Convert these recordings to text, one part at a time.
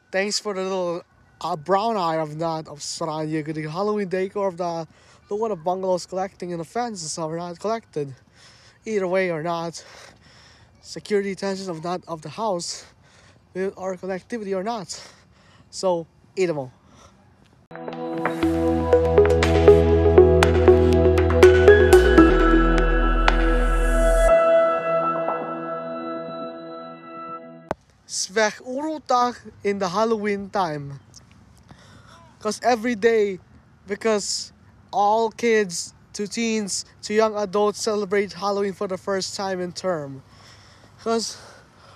Thanks for the little brown eye of that of Saranya. The Halloween decor of the one of bungalows collecting and the fences are not collected. Either way or not, security tensions of not of the house or connectivity or not. So eat them all. Zweg Oereldag in the Halloween time. Because every day, because all kids to teens to young adults celebrate Halloween for the first time in term. Because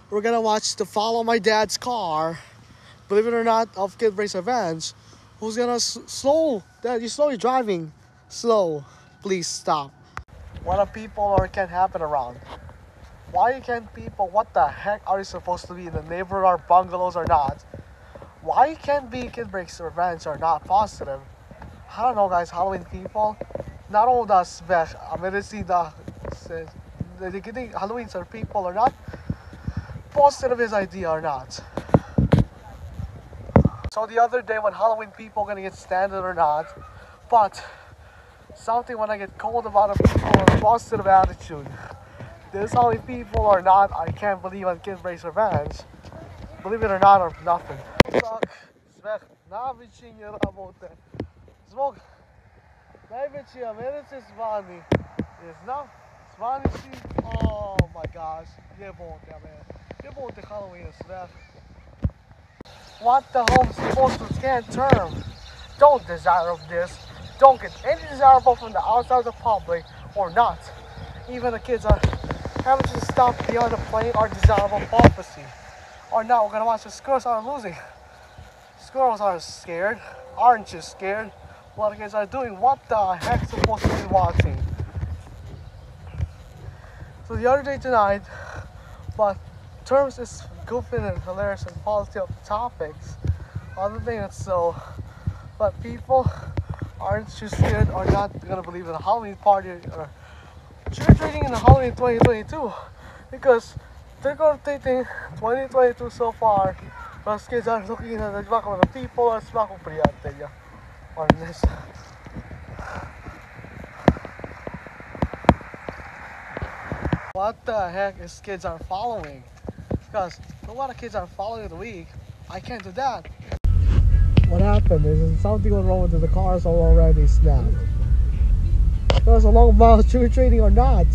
we're gonna watch the Follow My Dad's Car, believe it or not, of Kidbreak'S Revenge. Who's gonna slow? Dad, you're slowly driving. Slow. Please stop. What are people or can't happen around? Why can't people, what the heck are you supposed to be in the neighborhood or bungalows or not? Why can't be Kidbreak'S Revenge or not positive? I don't know guys, Halloween people, not all the special, I mean to see the Halloween are people or not, positive his idea or not. So the other day when Halloween people gonna get standard or not, but something when I get cold about a people with a positive attitude. This Halloween people or not, I can't believe on Kidbreak'S Revenge. Believe it or not, or nothing. Suck, zweg, najveći работе. Zbog najveći Americi zvani. Je znam, zvani si, oh my gosh, jebote, man. Jebote Halloween is zweg. What the hell is supposed to scan term? Don't desire of this. Don't get any desirable from the outside of the public or not. Even the kids are having to stop beyond the plane or desirable prophecy. Or now we're gonna watch the squirrels are losing. Squirrels are scared. Aren't you scared? What the kids are doing? What the heck supposed to be watching? So the other day tonight, but terms is goofy and hilarious and positive topics. Other things so, but people aren't you scared or not gonna believe in a Halloween party or trick-or-treating in the Halloween 2022 because trick-or-treating 2022 so far, those kids are looking at the back of the people or smack on this. What the heck is kids are following? Because a lot of kids are following the week. I can't do that. What happened? Is something wrong with the cars already snapped? Because a long mile trick-or-treating or not.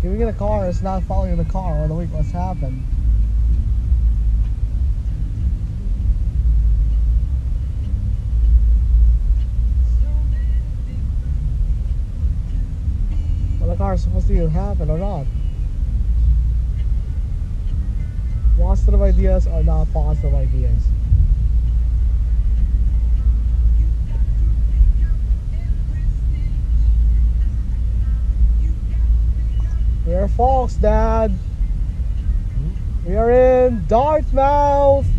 Giving it a car is not following the car or the week what's happened. Well, the car is supposed to either happen or not. Positive ideas are not positive ideas. We are false, Dad. We are in Dartmouth. Do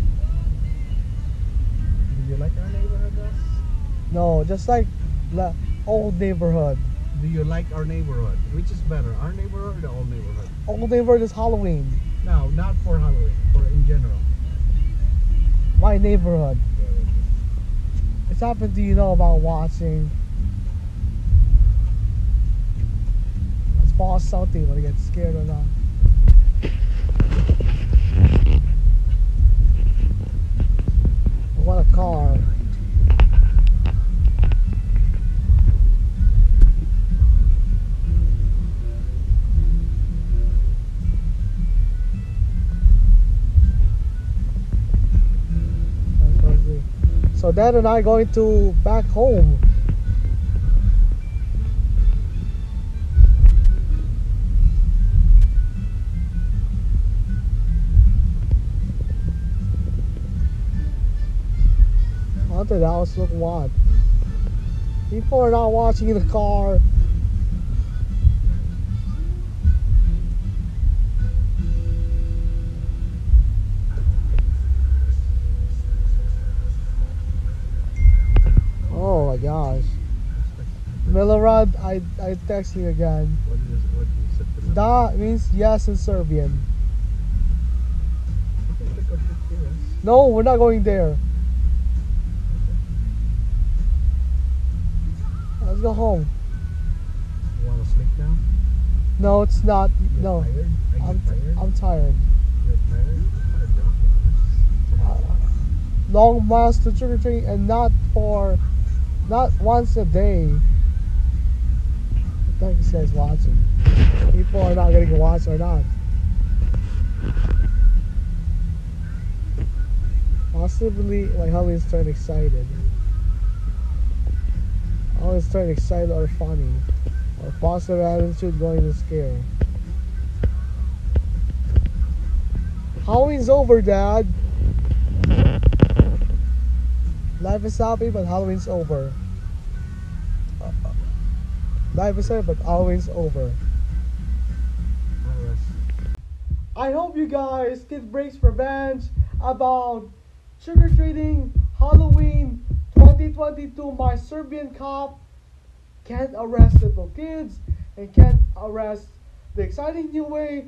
you like our neighborhood, Gus? No, just like the old neighborhood. Do you like our neighborhood? Which is better, our neighborhood or the old neighborhood? Old neighborhood is Halloween. No, not for Halloween, for in general. My neighborhood. It's happened to you know about watching. Let's pause something when I get scared or not. What a car. So Dad and I going to back home. haunted house. Look what. People are not watching in the car. Oh my gosh. Milorad, I text you again. What do you say to them? Da means yes in Serbian. You can take a picture, yes? No, we're not going there. Let's go home. You want to sleep now? No, it's not. You're No, tired? Are you tired? I'm tired. You're tired? Long miles to trick or treat, and not once a day. I think this guy's watching. People are not gonna watch or not. Possibly like Holly's turned excited. Holly's turned excited or funny. Or positive attitude going to scare. Halloween's over, Dad. Life is happy, but Halloween's over. Life is happy, but Halloween's over. I hope you guys get breaks revenge about trick-or-treating Halloween 2022. My Serbian cop can't arrest little kids and can't arrest the exciting new way,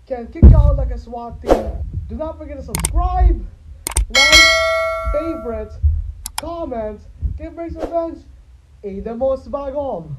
can kick out like a SWAT team. Do not forget to subscribe, like, favorite, comment, Kidbreak'S revenge, the most bagong.